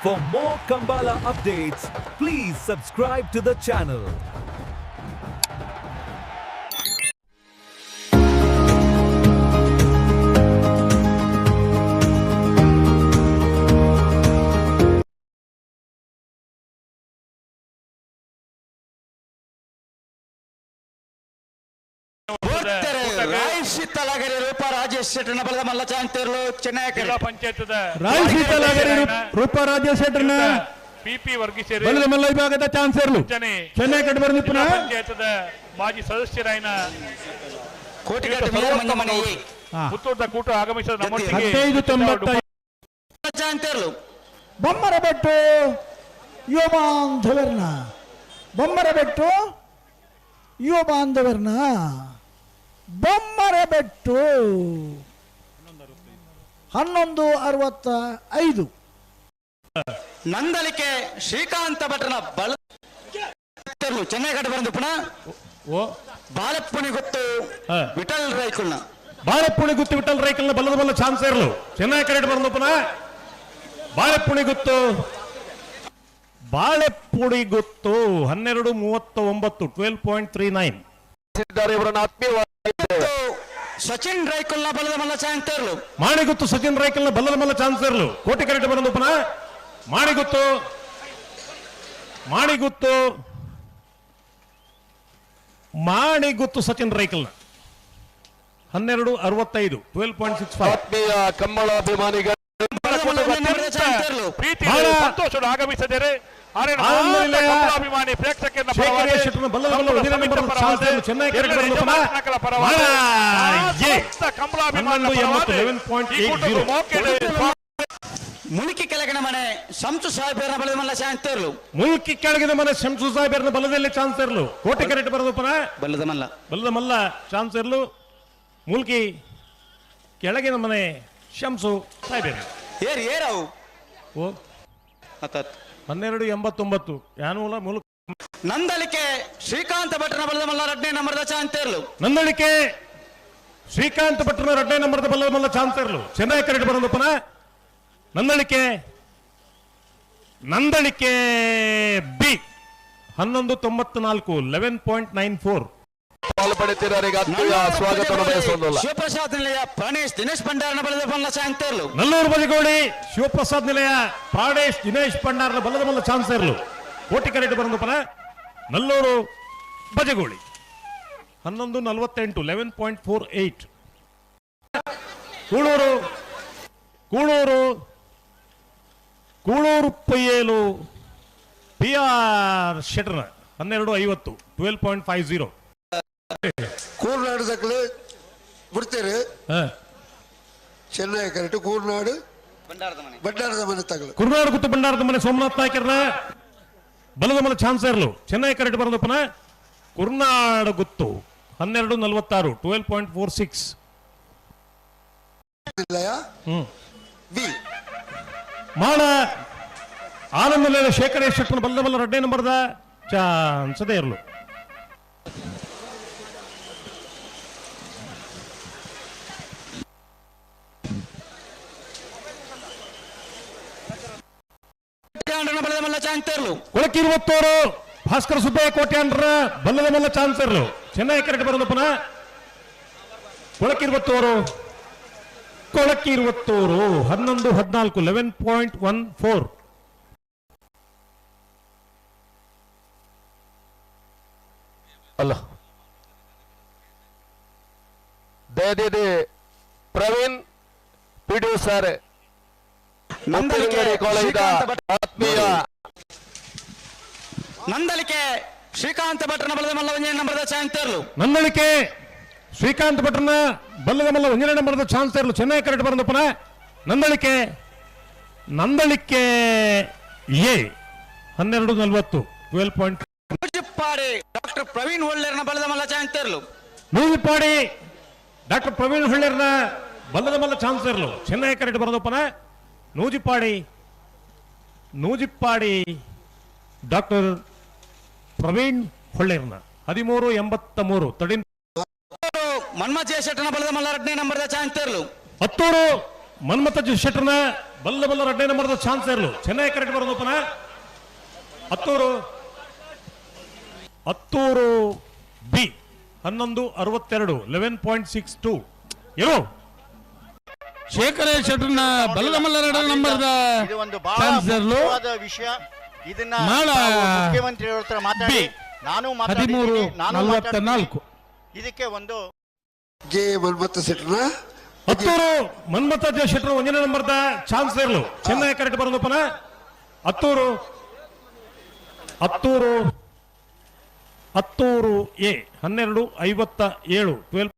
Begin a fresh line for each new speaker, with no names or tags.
For more Kambala updates, please subscribe to the channel.
ರಾಯಶೀತಲಾಗರಿ ರೂಪ ರಾಜೇಶ್ ಶೆಟ್ಟರ್ನ ಬಲದ ಮಲ್ಲ ಚಾಂತೇರ್ಲು ಚೆನ್ನೈ
ಜಿಲ್ಲಾ ಪಂಚಾಯತ್ದ
ರಾಯಶೀತಲಾಗರಿ ರೂಪ ರಾಜೇಶ್ ಶೆಟ್ಟರ್ನ
ಪಿಪಿ ವರ್ಗೀಸೇರಿ
ಬಲದ ಮಲ್ಲ ವಿಭಾಗದ ಚಾನ್ಸಲರ್ಲು ಚೆನ್ನೈ ಕಟ್ಟಬರ್ನಿ ಪುನಃ
ಪಂಚಾಯತ್ದ ಮಾಜಿ ಸದಸ್ಯರಾಯಿನ
ಕೋಟಿಗಟ್ಟ ಮಂಜಮನೆ
ಪುತ್ತೂರ್ದ ಕೂಟ ಆಗಮಿಸಿದ ನಮ್ಮೊಟ್ಟಿಗೆ
1590
ಚಾಂತೇರ್ಲು
ಬೊಮ್ಮರಬೆಟ್ಟು ಯುವ ಬಾಂಧವರನ್ನ ಬೊಮ್ಮರಬೆಟ್ಟು ಯುವ ಬಾಂಧವರನ್ನ ಬೊಮ್ಮರಬೆಟ್ಟು 1165
ನಂದಲಿಕೆ ಶ್ರೀಕಾಂತ ಭಟ್ರನ ಬಲ ಚೆನ್ನೈ ಕಟ್ಟ ಬಂದು ಪುನಃ ಬಾಲಪ್ಪನಿ ಗೊತ್ತು ವಿಠಲ್ ರೈಕುಲ್ನ
ಬಾಳೆಪುಣಿ ಗುತ್ತು ವಿಠಲ್ ರೈಕಲ್ನ ಬಲ್ಲದ ಬಲ್ಲ ಚಾನ್ಸಲರ್ಲು ಚೆನ್ನೈ ಕರೆಕ್ಟ್ ಬಂದು ಪುನಃ ಬಾಳೆಪುಣಿ ಗುತ್ತು 12:39
ಇವರನ್ನು ಆತ್ಮೀಯವಾಗಿ
ಸಚಿನ್ ರೈಕುಲ್ನ ಬಲದ ಮಲ್ಲ ಚಾಂತೇರ್ಲು
ಮಾಣಿಗುತ್ತು ಸಚಿನ್ ರೈಕಲ್ನ ಬಲ್ಲದ ಮಲ್ಲ ಚಾನ್ಸಲರ್ಲು ಕೋಟಿ ಕರೆಕ್ಟ್ ಬಂದು ಪುನಃ ಮಾಣಿಗುತ್ತು ಸಚಿನ್ ರೈಕಲ್ನ 12:65 12.65
ಆತ್ಮೀಯ ಕಂಬಳಾಭಿಮಾನಿಗಳು
ಪ್ರೀತಿ ಸಂತೋಷ ಆಗಮಿಸಿದರೆ ಅಭಿಮಾನಿ ಪ್ರೇಕ್ಷಕರನ್ನ
ಚೆನ್ನೈ
ಮುಳುಕಿ ಕೆಳಗಿನ ಮನೆ ಶಂಸು ಸಾಹೇಬರನ ಬಲದ ಮಲ್ಲ ಚಾಂತೇರ್ಲು
ಮುಲ್ಕಿ ಕೆಳಗಿನ ಮನೆ ಶಂಸು ಸಾಹೇಬರನ ಬಲದಲ್ಲಿ ಚಾನ್ಸಲರ್ಲು ಕೋಟಿ ಕರೆಕ್ಟ್ ಬರೋದು ಪುನಃ
ಬಲ್ಲದ
ಮಲ್ಲ ಚಾನ್ಸಲರ್ಲು ಮುಲ್ಕಿ ಕೆಳಗಿನ ಮನೆ ಶಂಸು ಸಾಹೇಬರು
ಏರವು
1289 ಯಾನೂಲ ಮುಲ್ಕ
ನಂದಲಿಕೆ ಶ್ರೀಕಾಂತ ಭಟ್ರನ ಬಲದ ಮಲ್ಲ 2ನೇ ನಂಬರ್ದ ಚಾಂತೇರ್ಲು
ನಂದಳಿಕೆ ಶ್ರೀಕಾಂತ್ ಭಟ್ರನ 2ನೇ ನಂಬರ್ದ ಬಲ್ಲದ ಮಲ್ಲ ಚಾನ್ಸಲರ್ಲು ಚೆನ್ನೈ ಕರೆಕ್ಟ್ ಬರೋದು ಪುನಃ ನಂದಳಿಕೆ ಬಿ 1194 11.94
ಪಾಲ್ಪಡುತ್ತಿರೋರಿಗೆ ಆತ್ಮೀಯ ಸ್ವಾಗತವನ್ನು ಬಯಸೋದಿಲ್ಲ.
ಶಿವಪ್ರಸಾದ್ ನಿಲಯ ಪ್ರಾಣೇಶ್ ದಿನೇಶ್ ಭಂಡಾರನ ಬಲದ ಮಲ್ಲ ಚಾಂತೇರ್ಲು
ನಲ್ಲೂರು ಬಜಗೋಳಿ ಶಿವಪ್ರಸಾದ್ ನಿಲಯ ಪ್ರಾಣೇಶ್ ದಿನೇಶ್ ಭಂಡಾರನ ಬಲ್ಲದ ಮಲ್ಲ ಚಾನ್ಸಲರ್ಲು ಕೋಟಿ ಕರೆಕ್ಟ್ ಬರೋದು ಪುನಃ ನಲ್ಲೂರು ಬಜಗೋಳಿ 11:48 11.48 ಕೂಳೂರು ಪಯ್ಯೇಲು PR ಶೆಟ್ಟರ್ನ 12:50 12.50
ಕೂರ್ನಾಡು ತಕ್ಕಲು ಬಿಡ್ತೇನೆ ಚೆನ್ನೈ ಕರೆಕ್ಟ್ ಕೂರ್ನಾಡು ಬಂಡಾರದ ಮನೆ ತಗಲು
ಕುರ್ನಾಡು ಗುತ್ತು ಬಂಡಾರದ ಮನೆ ಸೋಮನಾಥ್ ನಾಯ್ಕರ್ನ ಬಲದ ಮನೆ ಚಾನ್ಸಲರ್ಲು ಚೆನ್ನೈ ಕರೆಕ್ಟ್ ಬರೋದು ಪುನಃ ಕುರ್ನಾಡು ಗುತ್ತು 12:46 12.46 ಮಾಡ ಆನಂದ ಶೇಖರ ಶೆಟ್ಟರ್ನ ಬಲ್ಲದ ಬಲ್ಲ 2ನೇ ನಂಬರ್ದ ಚಾನ್ಸದೇ ಇರಲು
ಬಲದ ಮಲ್ಲ ಚಾಂತೇರ್ಲು
ಕೊಳಕಿರುವತ್ತೂರು ಭಾಸ್ಕರ ಸುಬ್ಬಯ್ಯ ಕೋಟ್ಯಾಂಡ್ರ ಬಲ್ಲದ ಮಲ್ಲ ಚಾನ್ಸಲರ್ಲು ಚೆನ್ನೈ ಕರೆಕ್ಟ್ ಬರೋದು ಪುನಃ ಕೊಳಕಿರುವತ್ತೂರು 11:14 11.14
ಅಲ್ಲ ದಯದಿದೆ ಪ್ರವೀಣ್ ಪಿಡಿಒ ಸರ್ ಆತ್ಮೀಯ
ನಂದಲಿಕೆ ಶ್ರೀಕಾಂತ ಭಟ್ರನ ಬಲದ ಮಲ್ಲ 1ನೇ ನಂಬರ್ದ ಚಾಂತೇರ್ಲು
ನಂದಳಿಕೆ ಶ್ರೀಕಾಂತ್ ಭಟ್ರನ ಬಲ್ಲದ ಮಲ್ಲ 1ನೇ ನಂಬರ್ದ ಚಾನ್ಸಲರ್ಲು ಚೆನ್ನೈ ಕರೆಕ್ಟ್ ಬರೋದು ಪುನಃ ನಂದಳಿಕೆ ಎ 12:40 12.
ನೂಜಿಪ್ಪಾಡಿ ಡಾಕ್ಟರ್ ಪ್ರವೀಣ್ ಹೊಳ್ಳೆರ್ನ ಬಲದ ಮಲ್ಲ ಚಾಂತೇರ್ಲು
ನೂಜಿಪ್ಪಾಡಿ ಡಾಕ್ಟರ್ ಪ್ರವೀಣ್ ಹೊಳ್ಳೆರ್ನ ಬಲ್ಲದ ಮಲ್ಲ ಚಾನ್ಸಲರ್ಲು ಚೆನ್ನೈ ಕರೆಕ್ಟ್ ಬರೋದು ಪುನಃ ನೂಜಿಪ್ಪಾಡಿ ಡಾಕ್ಟರ್ ಪ್ರವೀಣ್ ಹೊಳ್ಳೆರ್ನ 13:83
ಮನ್ಮಥ್ ಶೆಟ್ಟರ್ನ ಬಲದ ಮಲ್ಲ 2ನೇ ನಂಬರ್ದ ಚಾಂತೇರ್ಲು
ಹತ್ತೂರು ಮನ್ಮಥ ಶೆಟ್ಟರ್ನ ಬಲ್ಲ ಬಲ್ಲ 2ನೇ ನಂಬರ್ದ ಚಾನ್ಸ್ ಇರಲು ಚೆನ್ನೈ ಕರೆಕ್ಟ್ ಬರೋದು ಪುನಃ ಹತ್ತೂರು ಬಿ 1162 11.62 ಏನು
ಶೇಖರ ಶೆಟ್ಟರ್ನ ಬಲ್ಲದ ಮಲ್ಲ 2ನೇ ನಂಬರ್ದ
ಇದು ಒಂದು ಬಹಳ
ಚಾನ್ಸ್ ಇರಲು
ಮುಖ್ಯವಾದ ವಿಷಯ. ಇದನ್ನ
ನಾಳ
ನಾವು ಮುಖ್ಯಮಂತ್ರಿ ಹತ್ರ ಮಾತಾಡಿ
ಬಿ.
ನಾನು ಮಾತಾಡಿದ್ದೀನಿ, ನಾನು
13:44
ಇದಕ್ಕೆ ಒಂದು
ಜೆ ಮನ್ಮಥ ಸೆಟ್ನ
ಹತ್ತೂರು ಮನ್ಮಥ ಶೆಟ್ಟರ್ 1ನೇ ನಂಬರ್ದ ಚಾನ್ಸ್ ಇರಲು ಚೆನ್ನೈ ಕರೆಕ್ಟ್ ಬರೋದು ಪುನಃ ಹತ್ತೂರು ಎ 1257 12